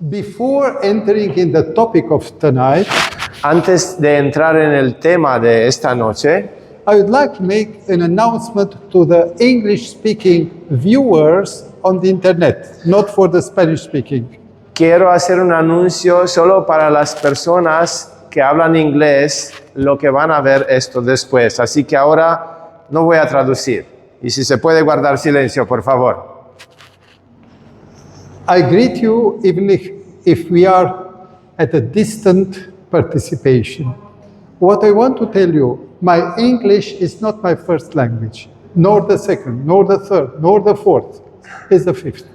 Before entering in the topic of tonight, Antes de entrar en el tema de esta noche, I would like to make an announcement to the English-speaking viewers on the internet, not for the Spanish-speaking. quiero hacer un anuncio solo para las personas que hablan inglés, lo que van a ver esto después. Así que ahora no voy a traducir. Y si se puede guardar silencio, por favor. I greet you even if we are at a distant participation. What I want to tell you, my English is not my first language, nor the second, nor the third, nor the fourth, it's the fifth.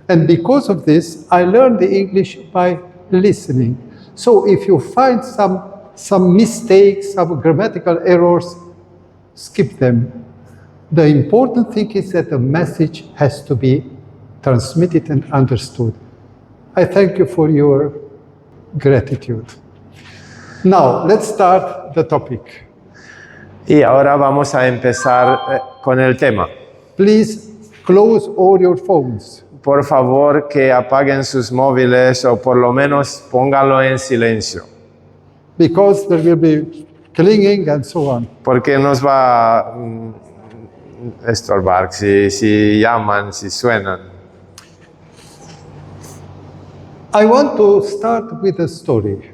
And because of this, I learned the English by listening. So if you find some mistakes, some grammatical errors, skip them. The important thing is that the message has to be transmitted and understood. I thank you for your gratitude. Now, let's start the topic. Y ahora vamos a empezar con el tema. Please close all your phones. Por favor, que apaguen sus móviles o por lo menos pónganlo en silencio, Because there will be clinging and so on. porque nos va a estorbar si llaman, si suenan. I want to start with a story.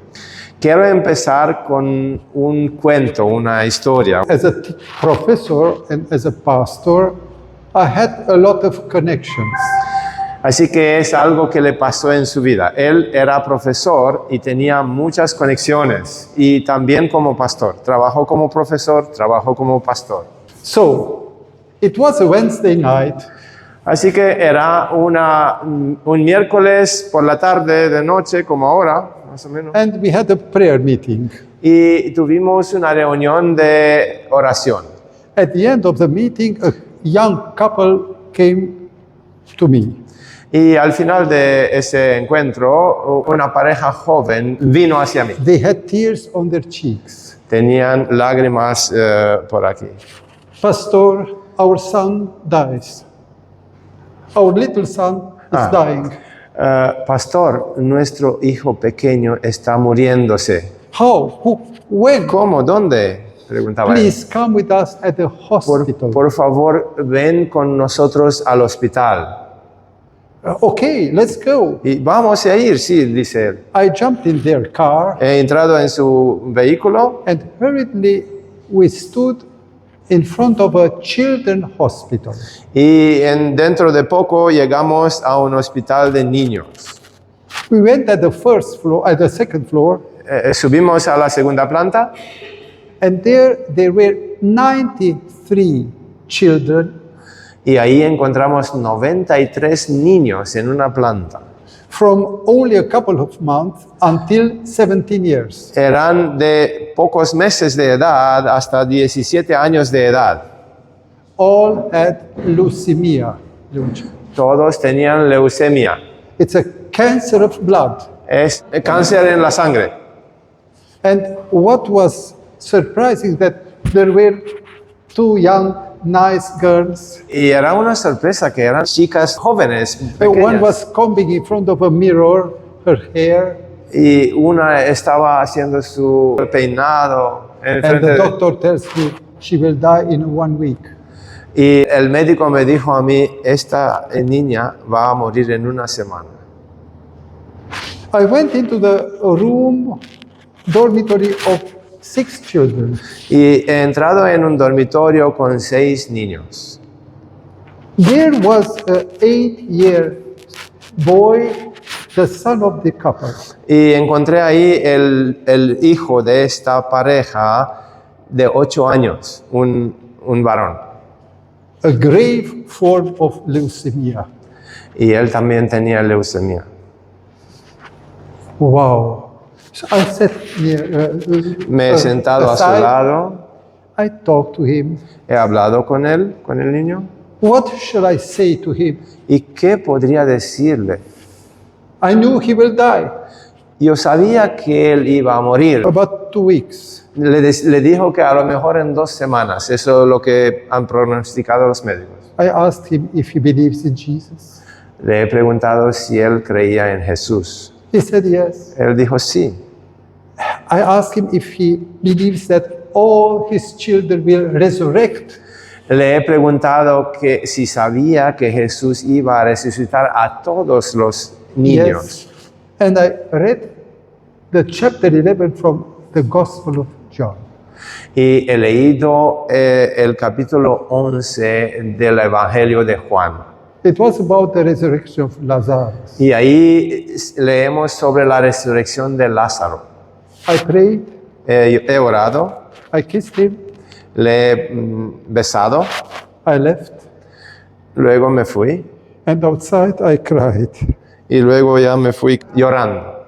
Quiero empezar con un cuento, una historia. As a professor and as a pastor, I had a lot of connections. Así que es algo que le pasó en su vida. Él era profesor y tenía muchas conexiones. Y también como pastor. Trabajó como profesor, trabajó como pastor. So, it was a Wednesday night. Así que era un miércoles por la tarde, de noche, como ahora, más o menos. And we had a prayer meeting. Y tuvimos una reunión de oración. At the end of the meeting, a young couple came to me. Y al final de ese encuentro, una pareja joven vino hacia mí. They had tears on their cheeks. Tenían lágrimas por aquí. Pastor, our son dies. Our little son is dying. Pastor, nuestro hijo pequeño está muriéndose. How? Who? When? ¿Cómo? ¿Dónde? Preguntaba él. Please come with us at the hospital. Por favor, ven con nosotros al hospital. Okay, let's go. Y vamos a ir, sí, dice él. I jumped in their car He entrado en su vehículo and hurriedly we stood in front of a children's hospital. y dentro de poco llegamos a un hospital de niños. We went at the first floor, at the second floor, Subimos a la segunda planta and there were 93 children y ahí encontramos 93 niños en una planta. from only a couple of months until 17 years. Eran de pocos meses de edad hasta 17 años de edad. All had leukemia. Todos tenían leucemia. It's a cancer of blood. Es cáncer en la sangre. And what was surprising that there were two young, nice girls. Y era una sorpresa que eran chicas jóvenes, One pequeñas. was combing in front of a mirror her hair, Y una estaba haciendo su peinado en and frente the de... doctor tells me she will die in 1 week. Y el médico me dijo a mí, esta niña va a morir en una semana. I went into the dormitory of 6 children. Y he entrado en un dormitorio con 6 niños. There was an 8-year boy, the son of the couple. Y encontré ahí el hijo de esta pareja de 8 años, un varón. A grave form of leukemia. Y él también tenía leucemia. Wow. So I sat near, Me he sentado a su aside. lado, I talked to him. he hablado con él, con el niño. What shall I say to him? ¿Y qué podría decirle? I knew he will die Yo sabía que él iba a morir. about 2 weeks. Le dijo que a lo mejor en 2 semanas, eso es lo que han pronosticado los médicos. I asked him if he believes in Jesus. Le he preguntado si él creía en Jesús. He said yes. Él dijo sí. I asked him if he believes that all his children will resurrect. Le he preguntado que si sabía que Jesús iba a resucitar a todos los niños. Yes. And I read the chapter 11 from the Gospel of John. Y he leído el capítulo 11 del Evangelio de Juan. It was about the resurrection of Lazarus. Y ahí leemos sobre la resurrección de Lázaro. I prayed, He orado, I kissed him, le he besado, I left, luego me fui and outside I cried. y luego ya me fui llorando.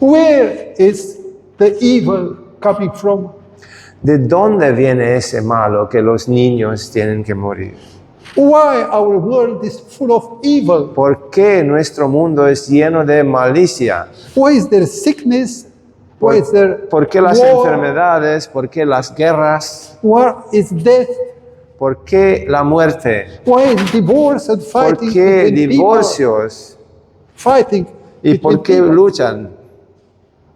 Where is the evil coming from? ¿De dónde viene ese malo que los niños tienen que morir? Why our world is full of evil? ¿Por qué nuestro mundo es lleno de malicia? Why is there sickness? Why is there ¿Por qué las war? enfermedades? ¿Por qué las guerras? Why is death? ¿Por qué la muerte? Why is divorce and ¿Por fighting? qué between people? divorcios? Fighting. ¿Y between por qué people? luchan?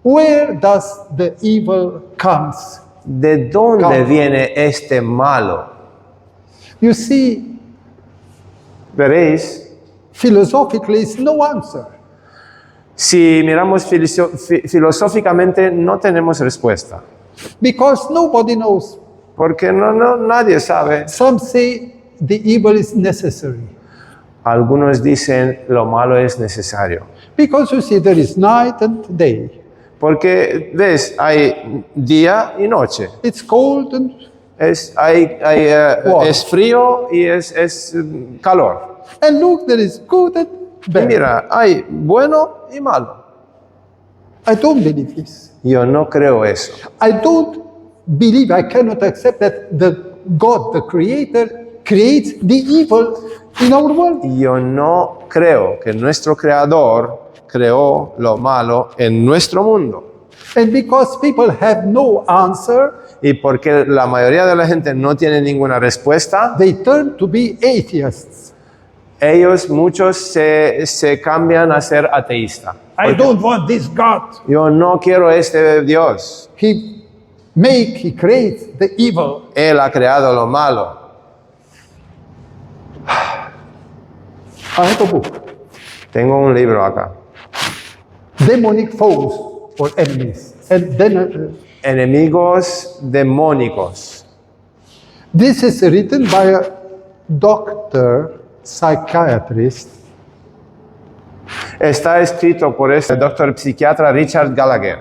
Where does the evil comes? ¿De dónde Come. viene este malo? You see, Veréis, philosophically, it's no answer. si miramos filosóficamente no tenemos respuesta, Because nobody knows. porque nadie sabe. Some say the evil is necessary. Algunos dicen lo malo es necesario. Because you see, there is night and day. Porque, ves, hay día y noche. It's cold and Wow. Es frío y es calor. and look, there is good and Y bad. mira, hay bueno y malo. I don't believe this. Yo no creo eso. I don't believe, I cannot accept that the God, the Creator, creates the evil in our world. Yo no creo que nuestro Creador creó lo malo en nuestro mundo. And because people have no answer, Y porque la mayoría de la gente no tiene ninguna respuesta, they turn to be atheists. muchos se cambian a ser ateístas. I don't want this God. Yo no quiero este Dios. He creates the evil. Él ha creado lo malo. I have a book, Tengo un libro acá. Demonic Foes or Enemies. And then Enemigos demónicos. this is written by a doctor, psychiatrist, Está escrito por este doctor psiquiatra Richard Gallagher.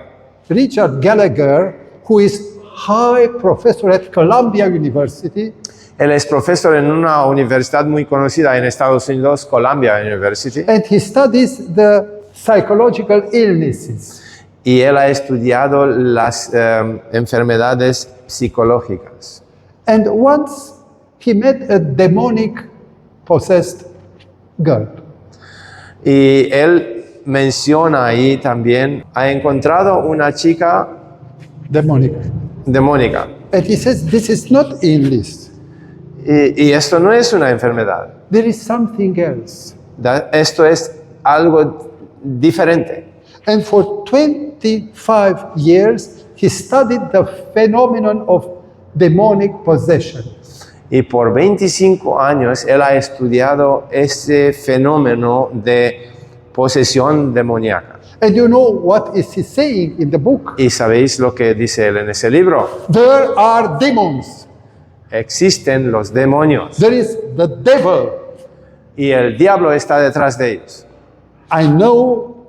Richard Gallagher, who is high professor at Columbia University, Él es profesor en una universidad muy conocida en Estados Unidos, Columbia University, and he studies the psychological illnesses. y él ha estudiado las enfermedades psicológicas. And once he met a demonic possessed girl. Y él menciona ahí también, ha encontrado una chica Demonic. demónica. And he says, this is not illness. Y esto no es una enfermedad. There is something else. Esto es algo diferente. And for 25 years, he studied the phenomenon of demonic possession. Y por 25 años él ha estudiado ese fenómeno de posesión demoníaca. And you know what is he saying in the book? ¿Y sabéis lo que dice él en ese libro? There are demons. Existen los demonios There is the devil. y el diablo está detrás de ellos. I know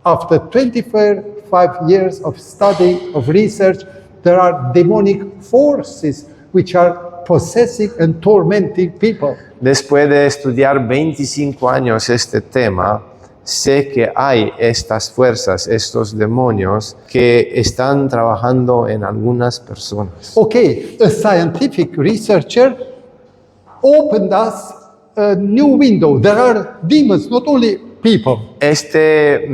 after 25 years of study, of research, there are demonic forces which are possessing and tormenting people. Después de estudiar 25 años este tema, sé que hay estas fuerzas, estos demonios que están trabajando en algunas personas. Okay, a scientific researcher opened us a new window. There are demons, not only people. Este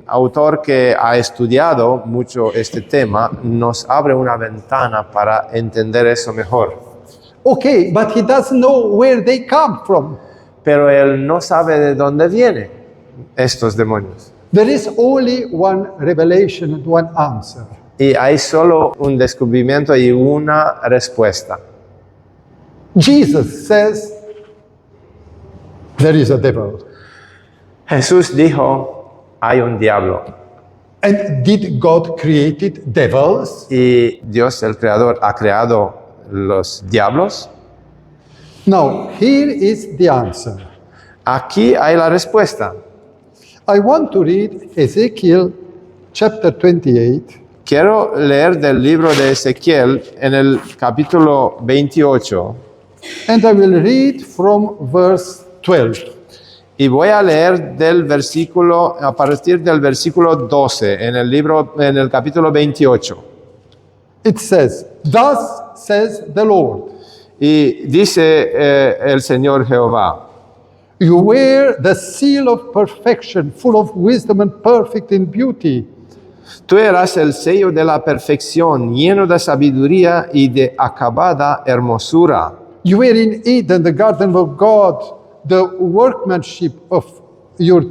autor que ha estudiado mucho este tema nos abre una ventana para entender eso mejor. Okay, but he doesn't know where they come from. Pero él no sabe de dónde viene. estos demonios. There is only one revelation and one answer. Y hay solo un descubrimiento y una respuesta. Jesus says, there is a devil. Jesús dijo, hay un diablo. And did God create devils? Y Dios, el Creador, ha creado los diablos. Now, here is the answer. Aquí hay la respuesta. I want to read Ezekiel chapter 28. Quiero leer del libro de Ezequiel en el capítulo 28 And I will read from verse 12. y voy a leer del versículo, a partir del versículo 12 en el capítulo 28. It says, Thus says the Lord, Y dice el Señor Jehová, you wear the seal of perfection, full of wisdom and perfect in beauty. tú eras el sello de la perfección, lleno de sabiduría y de acabada hermosura. You were in Eden, the garden of God, the workmanship of your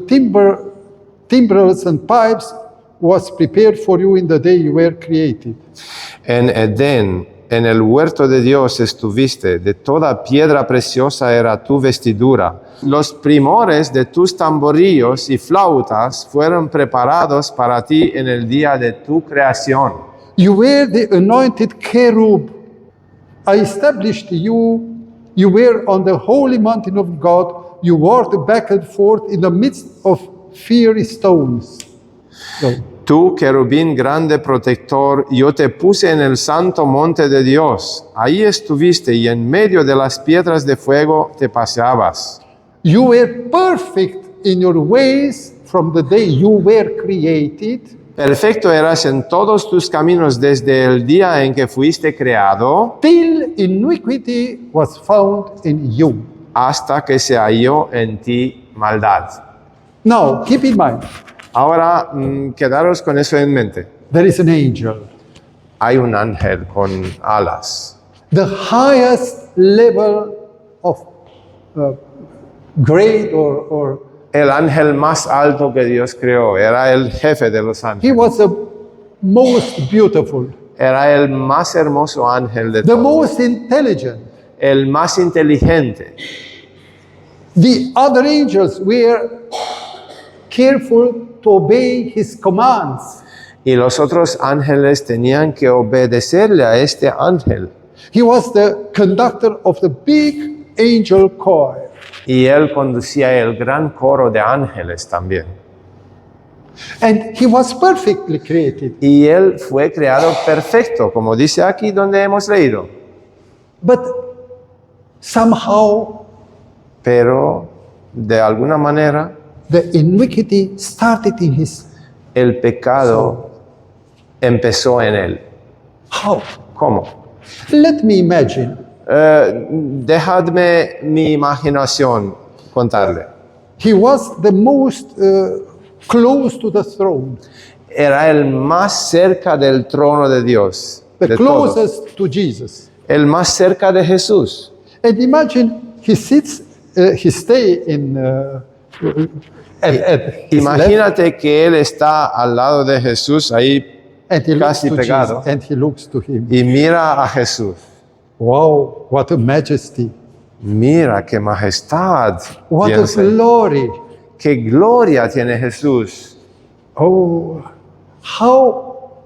timbrels and pipes was prepared for you in the day you were created. En Edén, en el huerto de Dios estuviste, de toda piedra preciosa era tu vestidura. Los primores de tus tamborillos y flautas fueron preparados para ti en el día de tu creación. You were the anointed cherub. I established you. You were on the holy mountain of God. You walked back and forth in the midst of fiery stones. So, Tú, querubín grande protector, yo te puse en el santo monte de Dios. Ahí estuviste y en medio de las piedras de fuego te paseabas. you were perfect in your ways from the day you were created. Perfecto eras en todos tus caminos desde el día en que fuiste creado, Till iniquity was found in you. hasta que se halló en ti maldad. Now, keep in mind, Ahora, quedaros con eso en mente. there is an angel. Hay un ángel con alas. The highest level of grade or El ángel más alto que Dios creó era el jefe de los he ángeles. was the most beautiful, Era el más hermoso ángel de the todos. most intelligent. El más inteligente. The other angels were careful to obey his commands. Y los otros ángeles tenían que obedecerle a este ángel. He was the conductor of the big angel choir. Y él conducía el gran coro de ángeles también. And he was perfectly created. Y él fue creado perfecto, como dice aquí donde hemos leído. But somehow Pero de alguna manera the iniquity started in his. el pecado empezó en él. How? ¿Cómo? Let me imagine. Dejadme mi imaginación contarle. He was the most close to the throne, Era el más cerca del trono de Dios. the de todos. closest to Jesus. El más cerca de Jesús. And imagine he sits, he stay in at his left, Imagínate que él está al lado de Jesús ahí and he looks casi to pegado. Jesus, and he looks to him. y mira a Jesús. Wow, what a majesty! Mira qué majestad. What a piensa. glory! Qué gloria tiene Jesús. Oh, how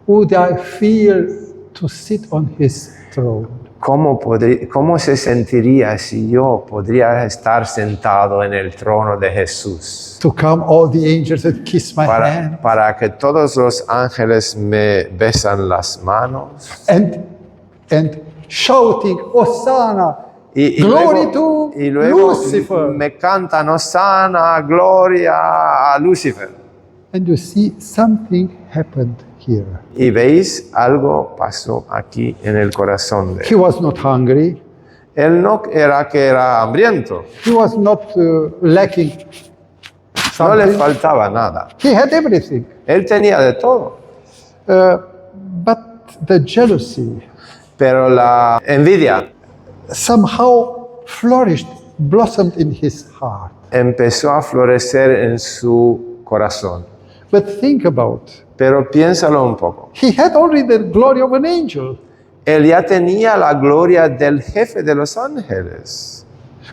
would I feel to sit on his throne? ¿Cómo se sentiría si yo podría estar sentado en el trono de Jesús? To come all the angels and kiss my hand Para que todos los ángeles me besan las manos. and shouting, Hosanna! Y Glory luego, to y luego Lucifer. me cantan Hosanna, gloria a Lucifer. And you see something happened here. Y veis, algo pasó aquí en el corazón de él. He was not hungry. Él no era que era hambriento, He was not lacking no le something. faltaba nada. He had everything. Él tenía de todo, But the jealousy pero la envidia somehow flourished, blossomed in his heart. empezó a florecer en su corazón. But think about, Pero piénsalo un poco. he had already the glory of an angel, Él ya tenía la gloria del jefe de los ángeles,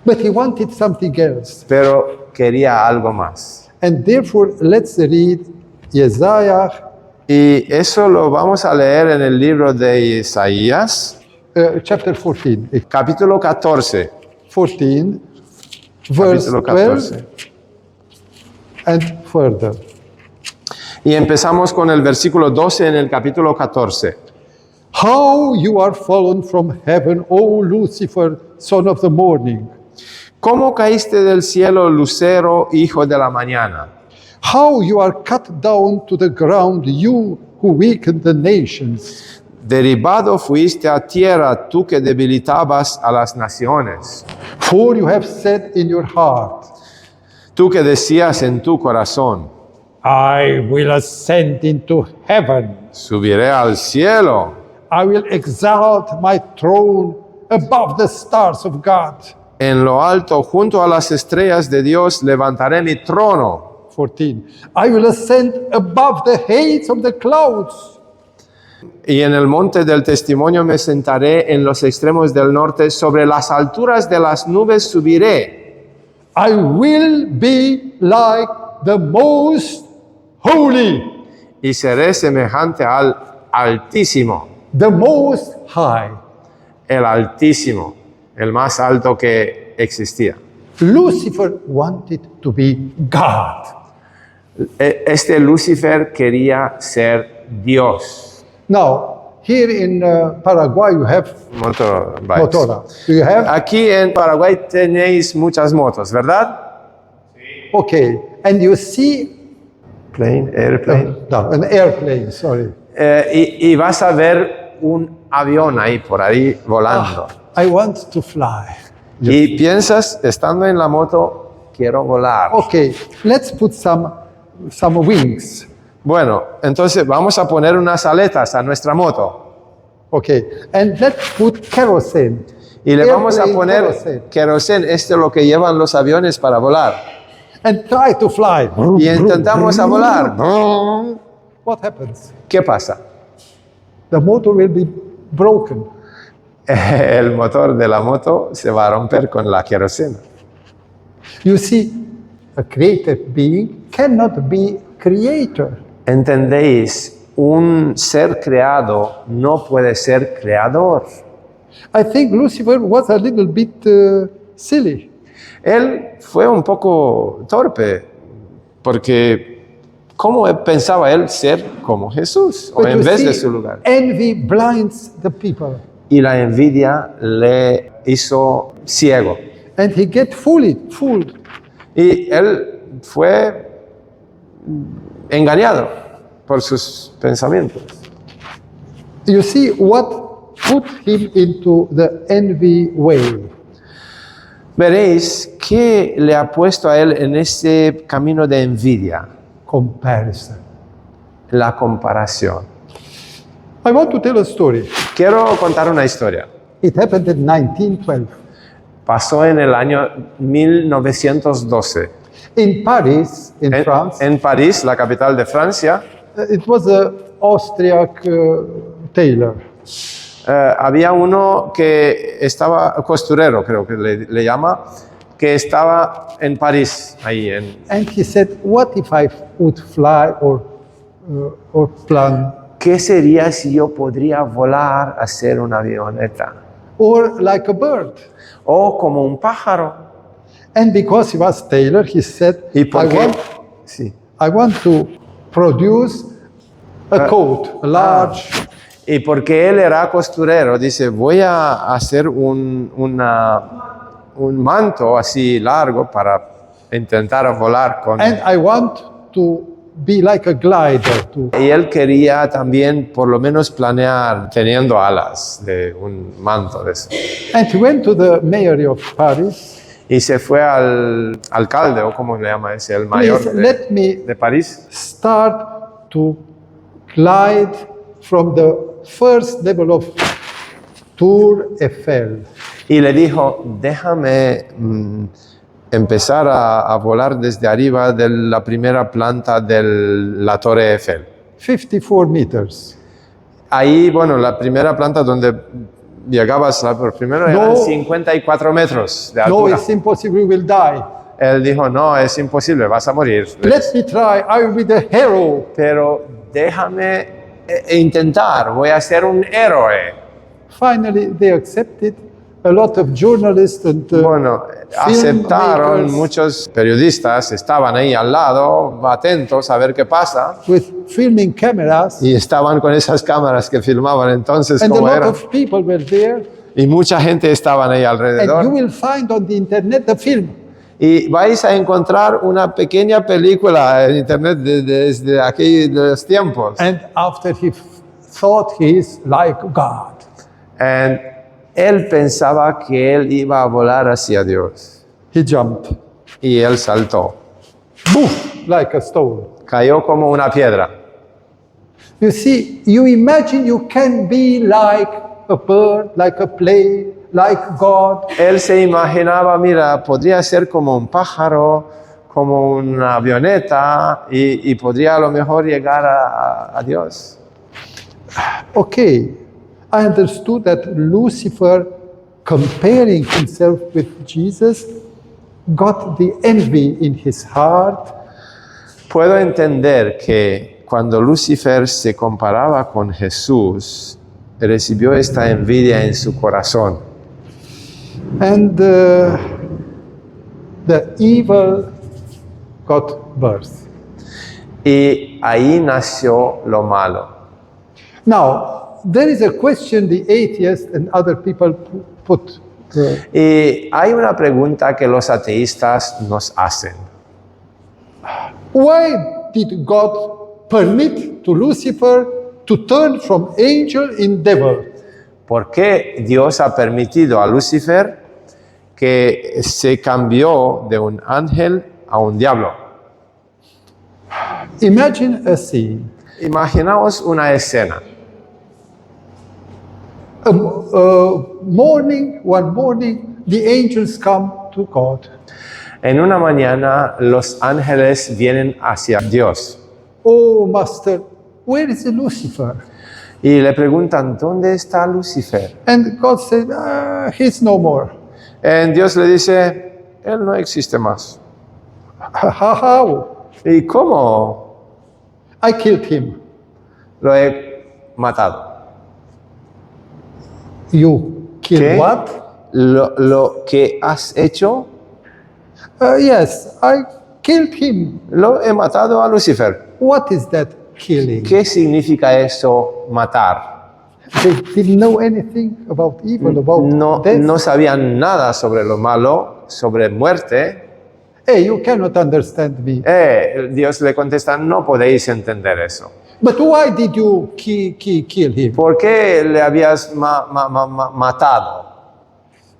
but he wanted something else. pero quería algo más. And therefore, let's read Isaiah Y eso lo vamos a leer en el libro de Isaías, chapter 14. capítulo 14. 14, verse Capítulo 12 14. and further. Y empezamos con el versículo 12 en el capítulo 14. How you are fallen from heaven, O Lucifer, son of the morning. ¿Cómo caíste del cielo, lucero, hijo de la mañana? How you are cut down to the ground, you who weaken the nations. Derribado fuiste a tierra, tú que debilitabas a las naciones. For you have said in your heart, Tú que decías en tu corazón, I will ascend into heaven. subiré al cielo, I will exalt my throne above the stars of God. en lo alto, junto a las estrellas de Dios, levantaré mi trono. 14. I will ascend above the heights of the clouds. Y en el monte del testimonio me sentaré en los extremos del norte, sobre las alturas de las nubes subiré. I will be like the most holy, Y seré semejante al Altísimo, the most high. el Altísimo, el más alto que existía. Lucifer wanted to be God. Este Lucifer quería ser Dios. Now, here in Paraguay, you have Motorbikes. motora. Do you have? Aquí en Paraguay tenéis muchas motos, ¿verdad? Okay. And you see Airplane. no, an airplane, sorry. Y vas a ver un avión ahí por ahí volando. I want to fly. Y piensas, estando en la moto, quiero volar. Okay, let's put some wings. Bueno, entonces vamos a poner unas aletas a nuestra moto. Okay, and let's put kerosene. Y le vamos a Airplane poner kerosene. queroseno, esto es lo que llevan los aviones para volar. And try to fly. Y intentamos a volar. What happens? ¿Qué pasa? The motor will be broken. El motor de la moto se va a romper con la queroseno. You see, a created being cannot be creator. ¿Entendéis? Un ser creado no puede ser creador. I think Lucifer was a little bit silly. Él fue un poco torpe, porque ¿cómo pensaba él ser como Jesús? O But en you vez see, de su lugar. envy blinds the people. Y la envidia le hizo ciego. And he get fooled. Y él fue engañado por sus pensamientos. You see what put him into the envy way. Veréis qué le ha puesto a él en este camino de envidia, Comparison. la comparación. I want to tell a story. Quiero contar una historia. It happened in 1912. Pasó en el año 1912. In Paris, in France, En París, la capital de Francia, it was an Austriac tailor. había uno que estaba, costurero creo que le llama, que estaba en París, ahí en... And he said, what if I would fly or plan? ¿Qué sería si yo podría volar a ser una avioneta? Or like a bird? O como un pájaro. And because he was tailor, he said, ¿Y por qué? Sí. I want to produce a coat, a large. Y porque él era costurero, dice, voy a hacer un manto así largo para intentar volar con... And I want to be like a glider. Y él quería también por lo menos planear teniendo alas de un manto de eso. And he went to the mayor of Paris. Y se fue al alcalde, o como le llama ese, el mayor Please let me de París. start to glide from the first level of Tour Eiffel. Y le dijo, déjame empezar a volar desde arriba de la primera planta de la Torre Eiffel. 54 meters. Ahí, bueno, la primera planta donde llegabas por primero eran No. 54 metros de No, altura. it's impossible, we will die. Él dijo, no, es imposible, vas a morir. Let me try, I will be the hero. Pero déjame intentar, voy a ser un héroe. Finally, they accepted. A lot of journalists and Bueno, aceptaron, filmmakers muchos periodistas estaban ahí al lado, atentos a ver qué pasa, with filming cameras, y estaban con esas cámaras que filmaban entonces and a cómo lot era. of people were there. Y mucha gente estaban ahí And you alrededor. will find on the internet the film. Y vais a encontrar una pequeña película en internet desde aquellos tiempos. And after he thought he is like God. And él pensaba que él iba a volar hacia Dios. He jumped, Y él saltó. poof, like a stone. Cayó como una piedra. You see, you imagine you can be like a bird, like a plane, like God. Él se imaginaba, mira, podría ser como un pájaro, como una avioneta, y podría a lo mejor llegar a Dios. Okay, I understood that Lucifer, comparing himself with Jesus, got the envy in his heart. Puedo entender que cuando Lucifer se comparaba con Jesús, recibió esta envidia en su corazón. And the evil got birth. Y ahí nació lo malo. Now, there is a question the atheists and other people put. Y hay una pregunta que los ateístas nos hacen. Why did God permit to Lucifer to turn from angel in devil? ¿Por qué Dios ha permitido a Lucifer que se cambió de un ángel a un diablo? Imagine a scene. Imaginaos una escena. One morning, the angels come to God. En una mañana los ángeles vienen hacia Dios Oh, Master, where is Lucifer? y le preguntan, ¿dónde está Lucifer? And God said, he's no more. Y Dios le dice, él no existe más. How? ¿Y cómo? I killed him. Lo he matado. You killed ¿Qué? what? Lo que has hecho, Yes, I killed him. lo he matado a Lucifer. What is that killing? ¿Qué significa eso, matar? They didn't know anything about evil, about No, death. no sabían nada sobre lo malo, sobre muerte. Hey, you cannot understand me. Dios le contesta, no podéis entender eso. But why did you kill him? ¿Por qué le habías matado?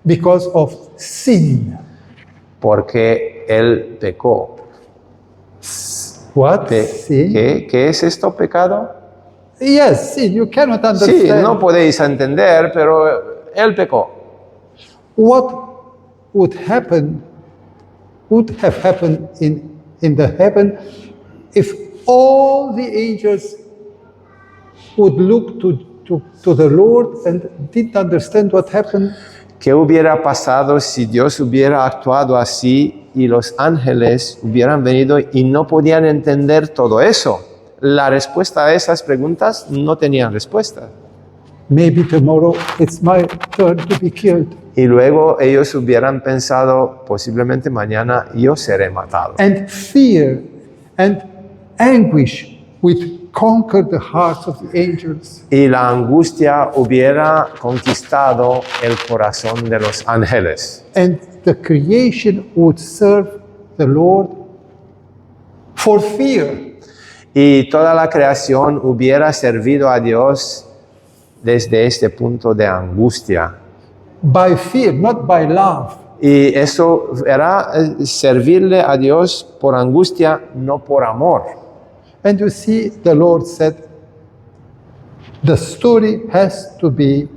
Because of sin. Porque él pecó. What? Sin? ¿Qué es esto, pecado? Yes, sin. You cannot understand. Sí, no podéis entender, pero él pecó. What would have happened in the heaven if all the angels would look to the Lord and didn't understand what happened? ¿Qué hubiera pasado si Dios hubiera actuado así y los ángeles hubieran venido y no podían entender todo eso? La respuesta a esas preguntas no tenían respuesta. Maybe tomorrow it's my turn to be killed. Y luego ellos hubieran pensado, posiblemente mañana yo seré matado. And fear and anguish would conquer the hearts of the angels. Y la angustia hubiera conquistado el corazón de los ángeles. And the creation would serve the Lord for fear. Y toda la creación hubiera servido a Dios desde este punto de angustia. By fear, not by love. Y eso era servirle a Dios por angustia, no por amor. And you see, the Lord said, the story has to be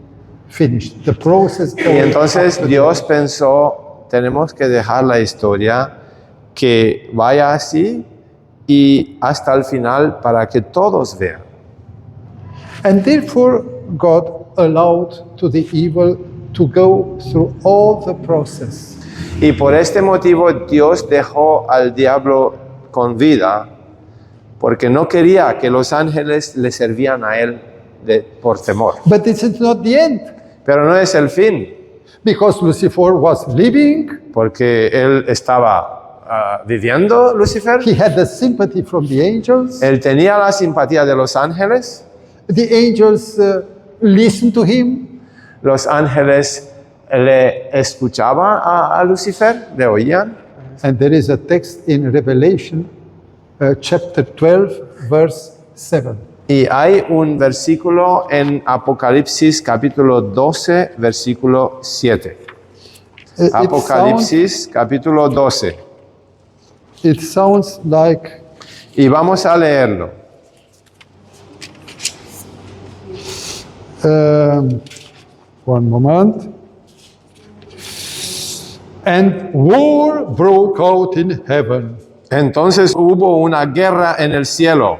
finished. The process. Y entonces Dios pensó, tenemos que dejar la historia que vaya así y hasta el final para que todos vean. And therefore, God allowed to the evil to go through all the process. Y por este motivo Dios dejó al diablo con vida, porque no quería que los ángeles le servían a él por temor. But this is not the end, Pero no es el fin, because Lucifer was living, porque él estaba viviendo, Lucifer. he had the sympathy from the angels. Él tenía la simpatía de los ángeles. The angels listened to him. Los ángeles le escuchaban a Lucifer, le oían. And there is a text in Revelation chapter 12, verse 7. Y hay un versículo en Apocalipsis capítulo 12, versículo 7. Apocalipsis capítulo 12. It sounds like, Y vamos a leerlo. one moment. And war broke out in heaven. Entonces hubo una guerra en el cielo.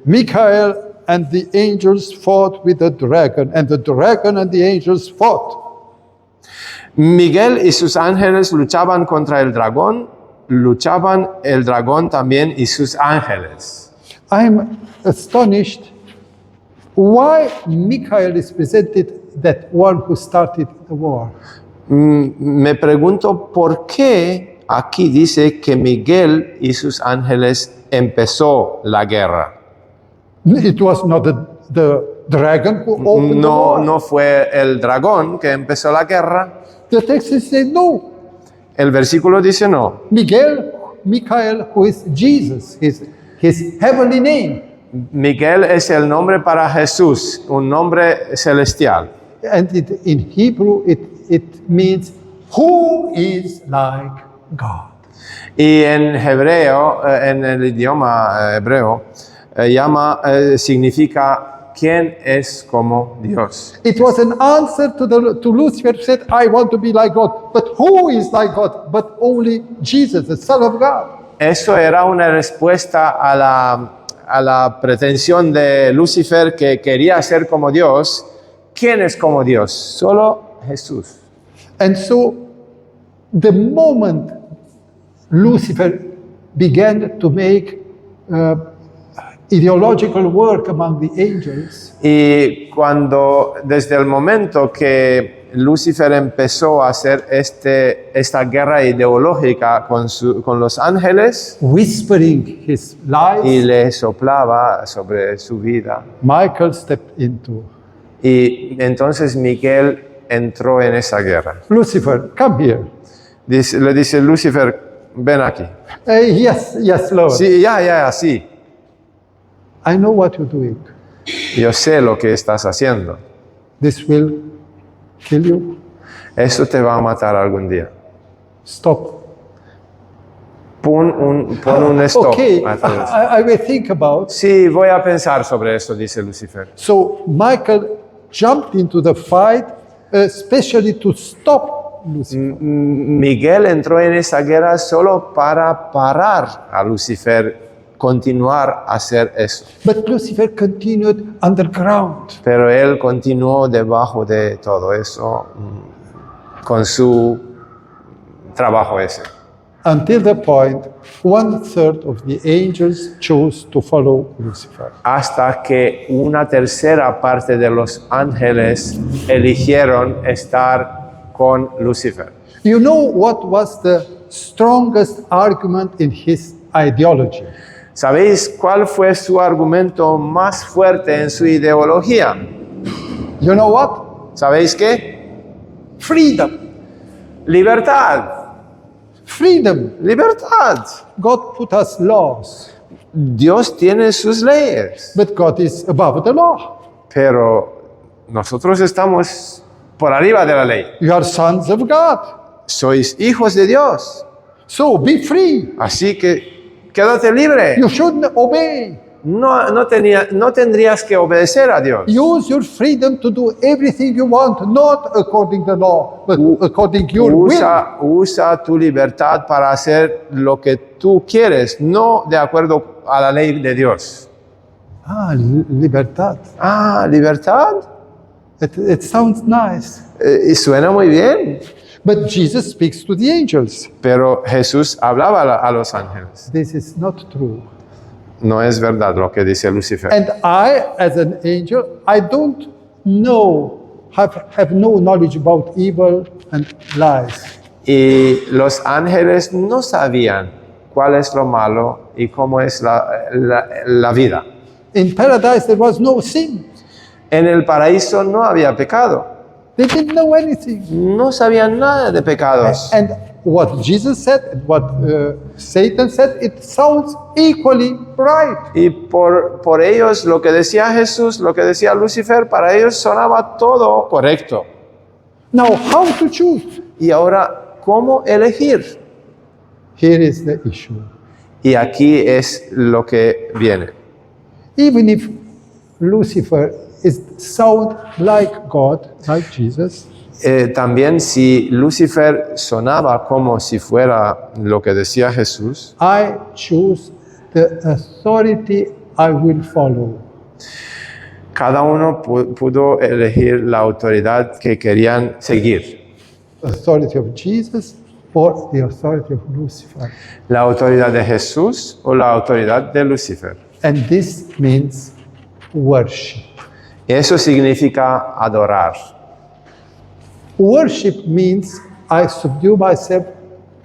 Michael and the angels fought with the dragon, and the dragon and the angels fought. Miguel y sus ángeles luchaban contra el dragón, luchaban el dragón también y sus ángeles. I'm astonished why Michael is presented that one who started the war. Me pregunto por qué aquí dice que Miguel y sus ángeles empezó la guerra. It was not the dragon who opened the war. No fue el dragón que empezó la guerra. The text says no. El versículo dice no. Michael, who is Jesus, his heavenly name. Miguel es el nombre para Jesús, un nombre celestial. And in Hebrew, it means who is like God. Y en hebreo, en el idioma hebreo, significa quién es como Dios. It was an answer to Lucifer who said, I want to be like God. But who is like God? But only Jesus, the Son of God. Eso era una respuesta a la pretensión de Lucifer, que quería ser como Dios. ¿Quién es como Dios? Solo Jesús. And so, the moment Lucifer began to make ideological work among the angels, Y desde el momento que Lucifer empezó a hacer esta guerra ideológica con los ángeles, whispering his y lies, le soplaba sobre su vida, Michael stepped into. y entonces Miguel entró en esa guerra. Lucifer, come here. Le dice Lucifer, ven aquí. Yes, Lord. Sí, sí. I know what you're doing. Yo sé lo que estás haciendo. This will kill you. Eso te va a matar algún día. Stop. Pon un stop. Okay, I will think about. Sí, voy a pensar sobre eso, dice Lucifer. So Michael jumped into the fight, especially to stop Lucifer. Miguel entró en esa guerra solo para parar a Lucifer continuar a hacer eso. But Lucifer continued underground. Pero él continuó debajo de todo eso con su trabajo ese. Until the point 1/3 of the angels chose to follow Lucifer. Hasta que una tercera parte de los ángeles eligieron estar con Lucifer. You know what was the strongest argument in his ideology? ¿Sabéis cuál fue su argumento más fuerte en su ideología? You know what? ¿Sabéis qué? Freedom. Libertad. Freedom. Libertad. God put us laws, Dios tiene sus leyes, but God is above the law. pero nosotros estamos por arriba de la ley. You are sons of God. Sois hijos de Dios. So be free. Así que quédate libre. You shouldn't obey. no tendrías que obedecer a Dios. Use your freedom to do everything you want, not according to the law, but according to your will. Usa tu libertad para hacer lo que tú quieres, no de acuerdo a la ley de Dios. Ah, libertad. Ah, libertad. It sounds nice. Y suena muy bien, But Jesus speaks to the angels. pero Jesús hablaba a los ángeles. This is not true. No es verdad lo que dice Lucifer. And I, as an angel, I don't know, have no knowledge about evil and lies. Y los ángeles no sabían cuál es lo malo y cómo es la vida. In paradise, there was no sin. En el paraíso no había pecado. They didn't know anything. No sabían nada de pecados. And what Jesus said, and what Satan said, it sounds equally right. Y por ellos, lo que decía Jesús, lo que decía Lucifer, para ellos sonaba todo correcto. Now, how to choose? Y ahora, ¿cómo elegir? Here is the issue. Y aquí es lo que viene. Even if Lucifer is sound like God, like Jesus, También si Lucifer sonaba como si fuera lo que decía Jesús, I choose the authority I will follow. cada uno pudo elegir la autoridad que querían seguir. Authority of Jesus or the authority of Lucifer. La autoridad de Jesús o la autoridad de Lucifer. And this means worship. Eso significa adorar. Worship means I subdue myself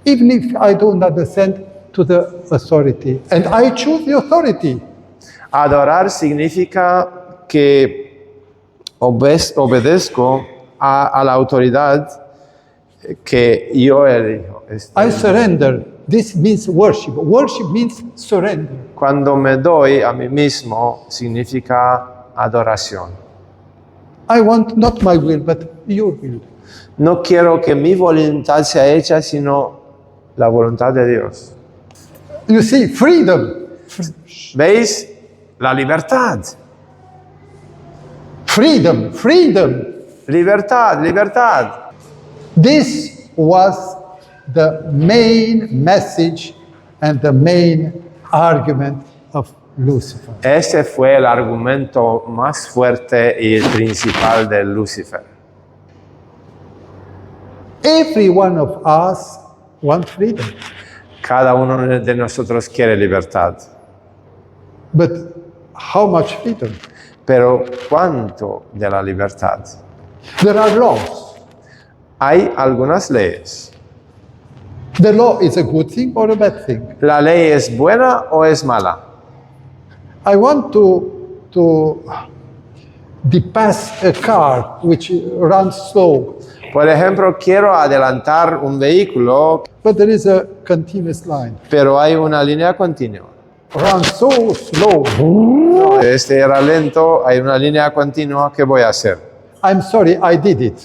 even if I don't understand to the authority. And I choose the authority. Adorar significa que obedezco a la autoridad que yo elijo. I surrender. This means worship. Worship means surrender. Cuando me doy a mí mismo significa adoración. I want not my will, but your will. No quiero que mi voluntad sea hecha, sino la voluntad de Dios. You see, freedom. ¿Veis? La libertad. Freedom, freedom. Libertad, libertad. This was the main message and the main argument of Lucifer. Ese fue el argumento más fuerte y el principal de Lucifer. Every one of us wants freedom. Cada uno de nosotros quiere libertad. But how much freedom? Pero ¿cuánto de la libertad? There are laws. Hay algunas leyes. The law is a good thing or a bad thing. ¿La ley es buena o es mala? I want to pass a car which runs slow, Por ejemplo, quiero adelantar un vehículo, but there is a continuous line. pero hay una línea continua. Runs so slow. Este era lento, hay una línea continua, ¿qué voy a hacer? I'm sorry, I did it.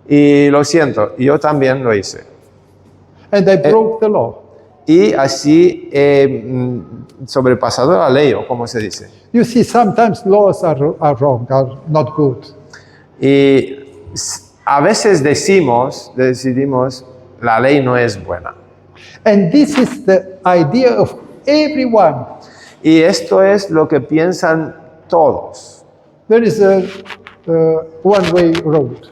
Y lo siento, yo también lo hice. And I broke the law. Y así he sobrepasado la ley, o como se dice. You see, sometimes laws are wrong, are not good. Y a veces decidimos, la ley no es buena. And this is the idea of everyone. Y esto es lo que piensan todos. There is a one-way road.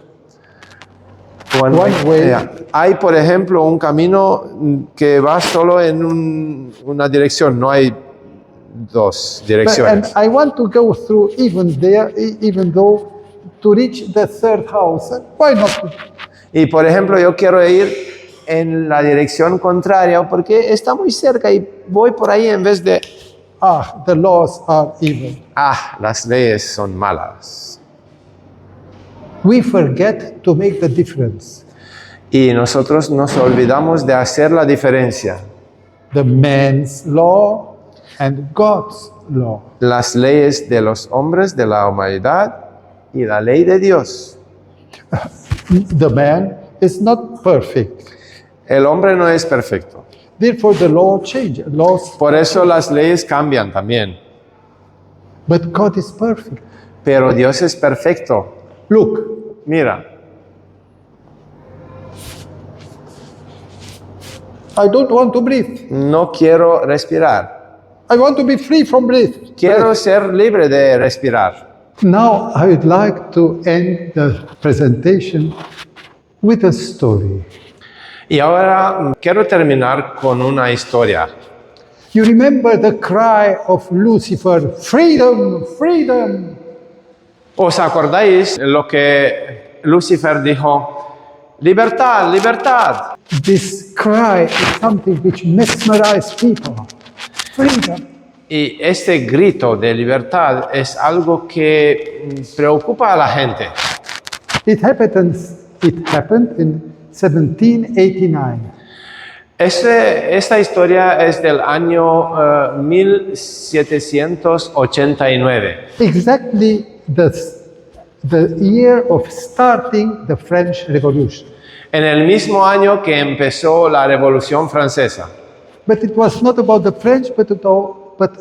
One way. Hay, por ejemplo, un camino que va solo en una dirección, no hay dos And direcciones. I want to go through even there, even though to reach the third house. Why not? Y, por ejemplo, yo quiero ir en la dirección contraria porque está muy cerca y voy por ahí en vez de, The laws are evil. las leyes son malas. We forget to make the difference. Y nosotros nos olvidamos de hacer la diferencia. The man's law and God's law. Las leyes de los hombres, de la humanidad y la ley de Dios. The man is not perfect. El hombre no es perfecto. Therefore, the law changes. Laws. Por eso las leyes cambian también. But God is perfect. Pero Dios es perfecto. Look, Mira, I don't want to breathe. no quiero respirar. I want to be free from breath. Quiero ser libre de respirar. Now I would like to end the presentation with a story. Y ahora quiero terminar con una historia. You remember the cry of Lucifer, freedom, freedom. ¿Os acordáis lo que Lucifer dijo? Libertad, libertad. This cry is something which mesmerizes people. Freedom. Y este grito de libertad es algo que preocupa a la gente. It happened in 1789. Esta historia es del año 1789. Exactly the year of starting the French Revolution. En el mismo año que empezó la Revolución Francesa. But it was not about the French, but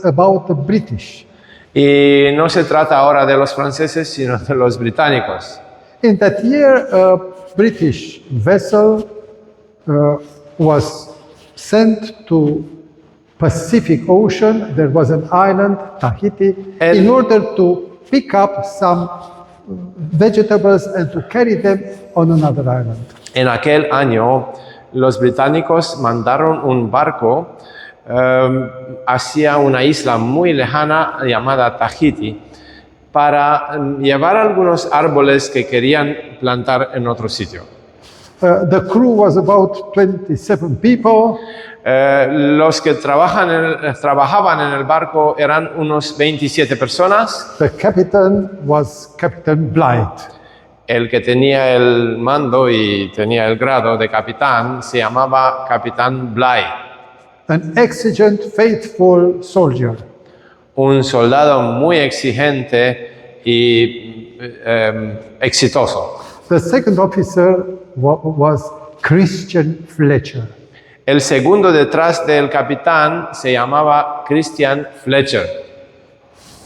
about the British. Y no se trata ahora de los franceses, sino de los británicos. In that year, a British vessel was sent to Pacific Ocean. There was an island, Tahiti, in order to pick up some vegetables and to carry them on another island. En aquel año, los británicos mandaron un barco hacia una isla muy lejana llamada Tahiti para llevar algunos árboles que querían plantar en otro sitio. The crew was about 27 people. Los que trabajaban en el barco eran unos 27 personas. The captain was Captain Blight. El que tenía el mando y tenía el grado de capitán se llamaba Capitán Bligh. An exigent, faithful soldier. Un soldado muy exigente y exitoso. The second officer was Christian Fletcher. El segundo detrás del capitán se llamaba Christian Fletcher.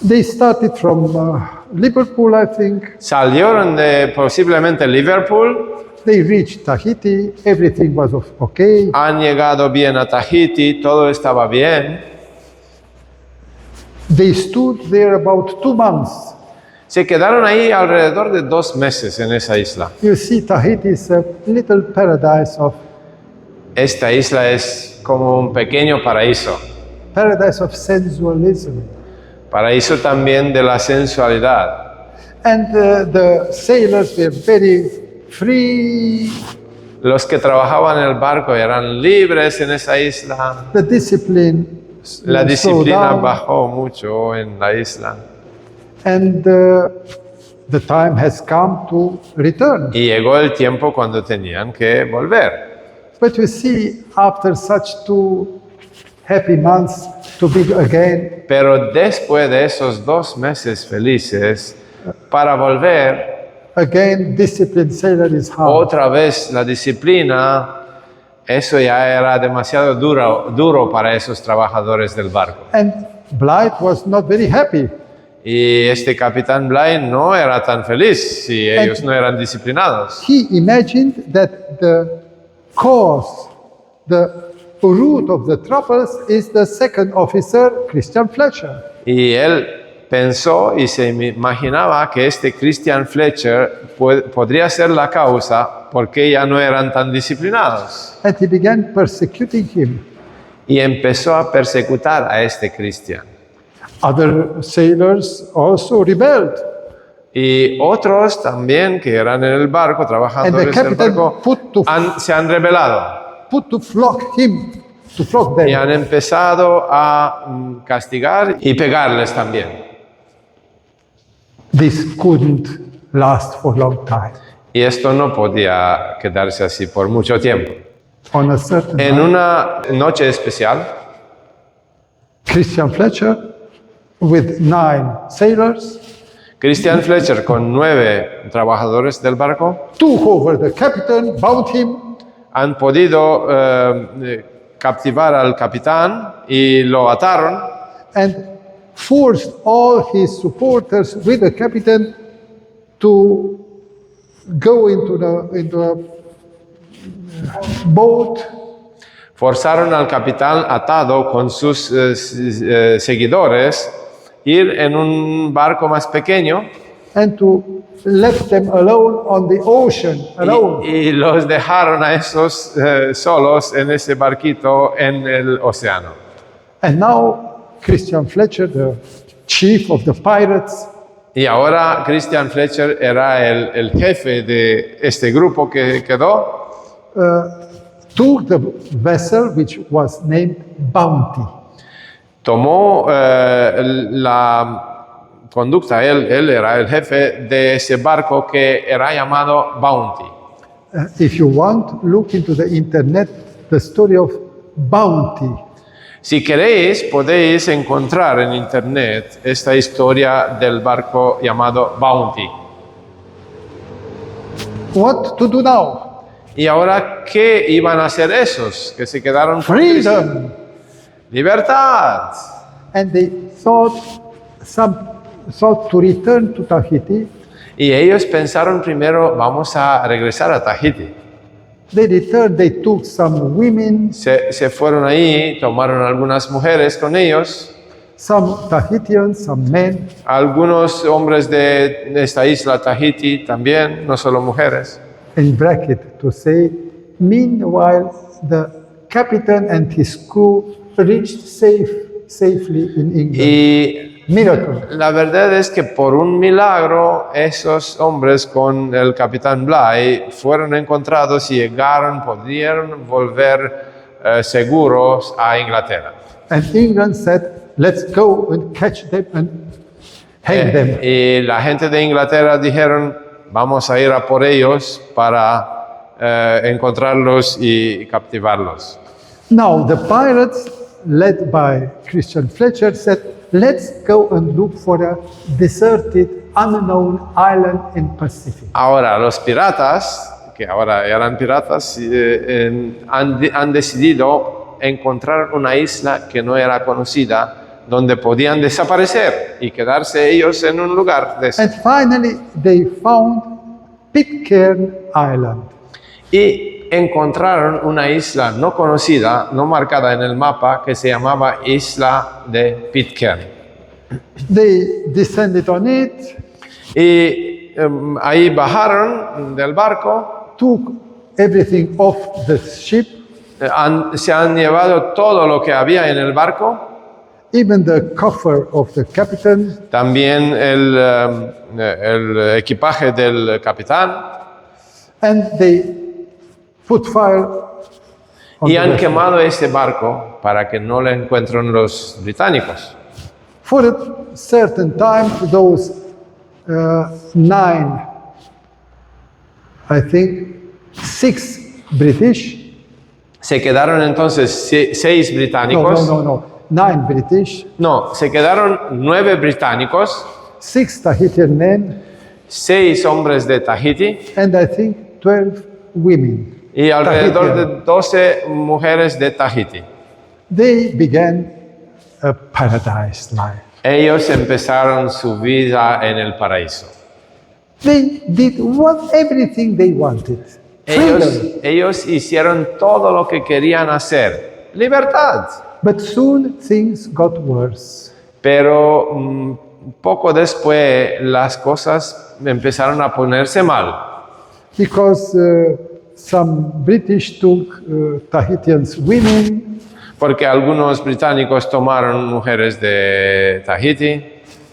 They started from Liverpool, I think. Salieron de posiblemente Liverpool. They reached Tahiti. Everything was okay. Han llegado bien a Tahiti, todo estaba bien. They stood there about 2 months. Se quedaron ahí alrededor de 2 meses en esa isla. You see, Tahiti is a little paradise of Esta isla es como un pequeño paraíso. sensualism. Paraíso también de la sensualidad. And the sailors were very free. Los que trabajaban en el barco eran libres en esa isla. The discipline La slowed disciplina down. bajó mucho en la isla. And the time has come to return. Y llegó el tiempo cuando tenían que volver. But you see, after such 2 happy months to be again, Pero después de esos 2 meses felices, para volver, again disciplined sailor is hard. otra vez la disciplina, eso ya era demasiado duro para esos trabajadores del barco. And Blight was not very happy. Y este capitán Bligh no era tan feliz si ellos no eran disciplinados. He imagined that the cause, the root of the troubles is the second officer, Christian Fletcher. Y él pensó y se imaginaba que este Christian Fletcher podría ser la causa porque ya no eran tan disciplinados. And he began persecuting him. Y empezó a persecutar a este Christian. Other sailors also rebelled. Y otros también que eran en el barco, trabajadores del captain barco, se han rebelado. Put to flog him, to flog them. Y han empezado a castigar y pegarles también. This couldn't last for a long time. Y esto no podía quedarse así por mucho tiempo. On a certain En night, una noche especial, Christian Fletcher, with 9 sailors, Christian Fletcher con 9 trabajadores del barco took over the captain, bound him, han podido captivar al capitán y lo ataron and forced all his supporters with the captain to go into a boat Forzaron al capitán atado con sus seguidores ir en un barco más pequeño and to left them alone on the ocean, alone. y los dejaron a esos solos en ese barquito en el océano. And now Christian Fletcher, the chief of the pirates, Y ahora Christian Fletcher era el jefe de este grupo que quedó. took the vessel which was named Bounty. Tomó la conducta, él era el jefe de ese barco que era llamado Bounty. If you want, look into the internet the story of Bounty. Si queréis, podéis encontrar en internet esta historia del barco llamado Bounty. What to do now? ¿Y ahora qué iban a hacer esos que se quedaron con Cristo? Freedom. ¡Libertad! And they thought to return to Tahiti. Y ellos pensaron primero, vamos a regresar a Tahiti. They returned, they took some women, Se fueron ahí, tomaron algunas mujeres con ellos, some Tahitians, some men, algunos hombres de esta isla Tahiti también, no solo mujeres. in bracket to say, meanwhile the captain and his crew reached safely in England. Y Miracle. la verdad es que por un milagro esos hombres con el capitán Bligh fueron encontrados y pudieron volver seguros a Inglaterra. And England said, let's go and catch them and hang them. Y la gente de Inglaterra dijeron, vamos a ir a por ellos para encontrarlos y captivarlos. Now the pirates, led by Christian Fletcher, said, let's go and look for a deserted, unknown island in Pacific. Ahora, los piratas, que ahora eran piratas, han decidido encontrar una isla que no era conocida, donde podían desaparecer y quedarse ellos en un lugar de And finally, they found Pitcairn Island. Y encontraron una isla no conocida, no marcada en el mapa, que se llamaba Isla de Pitcairn. They descended on it, Y ahí bajaron del barco, took everything off the ship, se han llevado todo lo que había en el barco, even the coffer of the captain, también el equipaje del capitán, and they put fire on y the han vessel. quemado ese barco para que no lo encuentren los británicos. For a certain time, those 9, I think, 6 British, Se quedaron entonces 6 británicos. no, 9 British, No, se quedaron 9 británicos, 6 Tahitian men, 6 hombres de Tahiti and I think 12 women. y alrededor Tahitian. de 12 mujeres de Tahiti. They began a paradise life. Ellos empezaron su vida en el paraíso. They did everything they wanted. Freedom. Ellos hicieron todo lo que querían hacer. Libertad. But soon things got worse. Pero poco después las cosas empezaron a ponerse mal. Because some British took Tahitians women, Porque algunos británicos tomaron mujeres de Tahiti.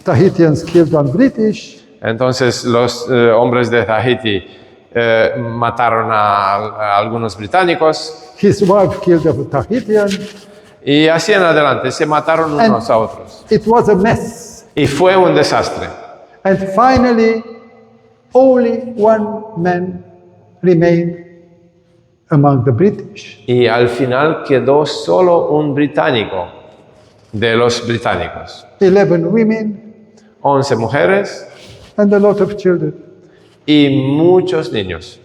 Tahitians killed one British, Entonces los hombres de Tahiti mataron a algunos británicos his wife killed a Tahitian, y así en adelante se mataron unos a otros. it was a mess. Y fue un desastre. And finally, only one man remained among the British. Y al final quedó solo un británico de los británicos. 11 women 11 mujeres and a lot of children. y muchos niños.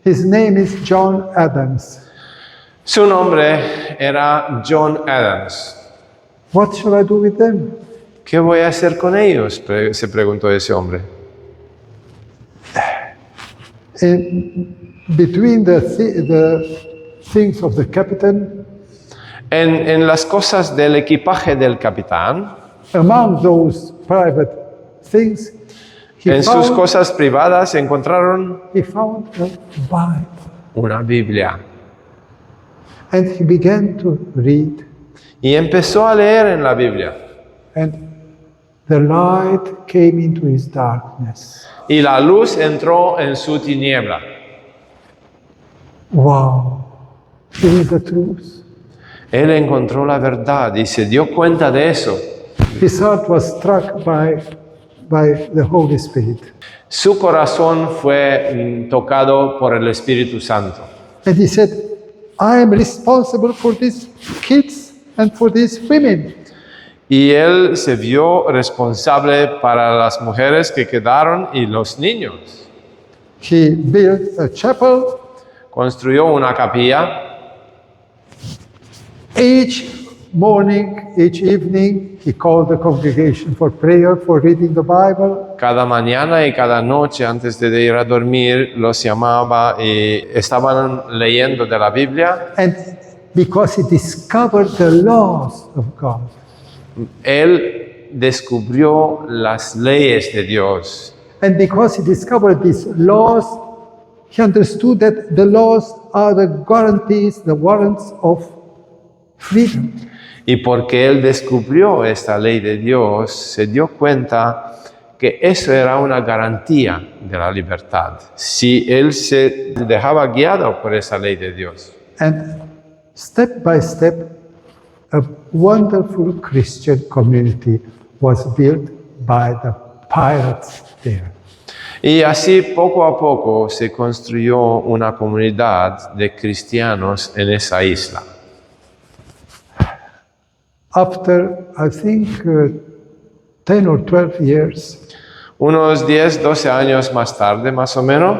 His name is John Adams. Su nombre era John Adams. What shall I do with them? ¿Qué voy a hacer con ellos?, se preguntó ese hombre. Between the things of the captain, En las cosas del equipaje del capitán, among those private things, en sus cosas privadas, encontraron he found a Bible. una Biblia. And he began to read, Y empezó a leer en la Biblia. and the light came into his darkness. Y la luz entró en su tiniebla. Wow, it is the truth. Él encontró la verdad y se dio cuenta de eso. His heart was struck by the Holy Spirit. Su corazón fue tocado por el Espíritu Santo. And he said, I am responsible for these kids and for these women. Y él se vio responsable para las mujeres que quedaron y los niños. He built a chapel. Construyó una capilla. Each morning, each evening, he called the congregation for prayer, for reading the Bible. Cada mañana y cada noche antes de ir a dormir los llamaba y estaban leyendo de la Biblia. And because he discovered the laws of God. Él descubrió las leyes de Dios. And because he discovered these laws, he understood that the laws are the guarantees, the warrants of freedom. Y porque él descubrió esta ley de Dios, se dio cuenta que eso era una garantía de la libertad, si él se dejaba guiado por esa ley de Dios. And step by step, a wonderful Christian community was built by the pirates there. Y así poco a poco se construyó una comunidad de cristianos en esa isla. After, I think, 10 or 12 years, Unos 10, 12 años más tarde, más o menos,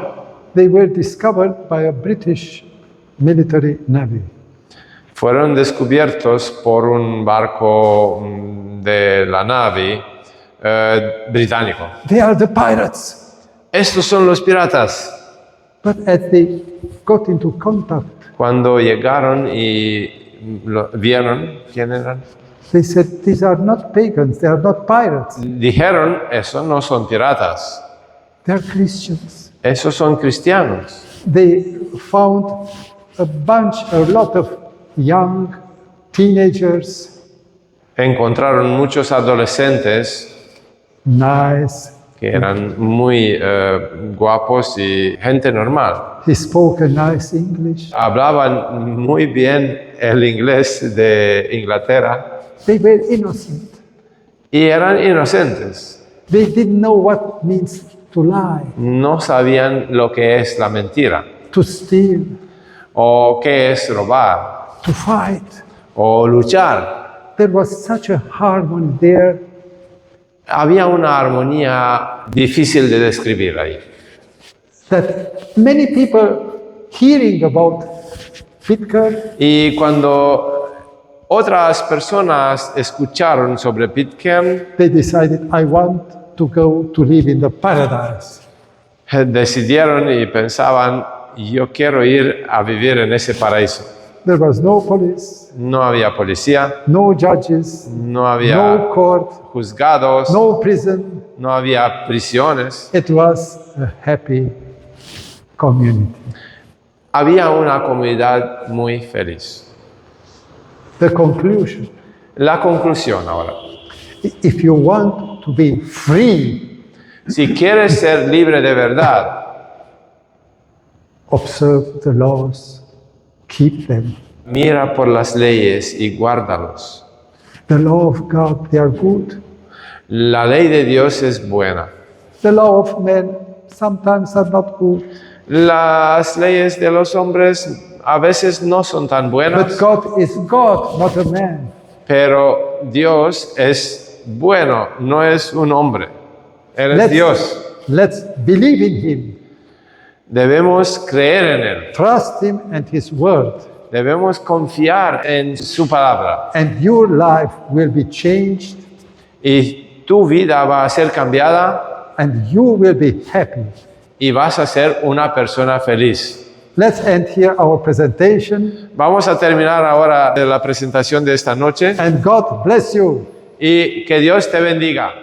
they were discovered by a British military navy. fueron descubiertos por un barco de la Navy británico. They are the pirates. Estos son los piratas. But as they got into contact, Cuando llegaron y lo vieron quién eran, they said, these are not pagans, they are not pirates, dijeron, esos no son piratas, they are Christians. esos son cristianos. They found a lot of young teenagers, Encontraron muchos adolescentes nice. que eran muy guapos y gente normal. He spoke a nice English. Hablaban muy bien el inglés de Inglaterra They were innocent. y eran inocentes. They didn't know what means to lie, No sabían lo que es la mentira, to steal, o qué es robar, to fight. o luchar. There was such a harmony there. Había una armonía difícil de describir ahí. That many people hearing about Pitcairn, Y cuando otras personas escucharon sobre Pitcairn, they decided, I want to go to live in the paradise. decidieron y pensaban, yo quiero ir a vivir en ese paraíso. There was no police, No había policía, no judges, no había no court, juzgados, no prison. no había prisiones. It was a happy community. Había una comunidad muy feliz. The conclusion, La conclusión ahora. if you want to be free, Si quieres ser libre de verdad, observe the laws, keep them. mira por las leyes y guárdalos. The law of God, they are good. La ley de Dios es buena. The law of men sometimes are not good. Las leyes de los hombres a veces no son tan But buenas, God is God, not a man. pero Dios es bueno, no es un hombre. Él es Dios. Let's believe in Him, Debemos creer en Él. trust Him and His word, Debemos confiar en su palabra. and your life will be changed Y tu vida va a ser cambiada and you will be happy. y vas a ser una persona feliz. Let's end here our presentation, Vamos a terminar ahora la presentación de esta noche and God bless you. y que Dios te bendiga.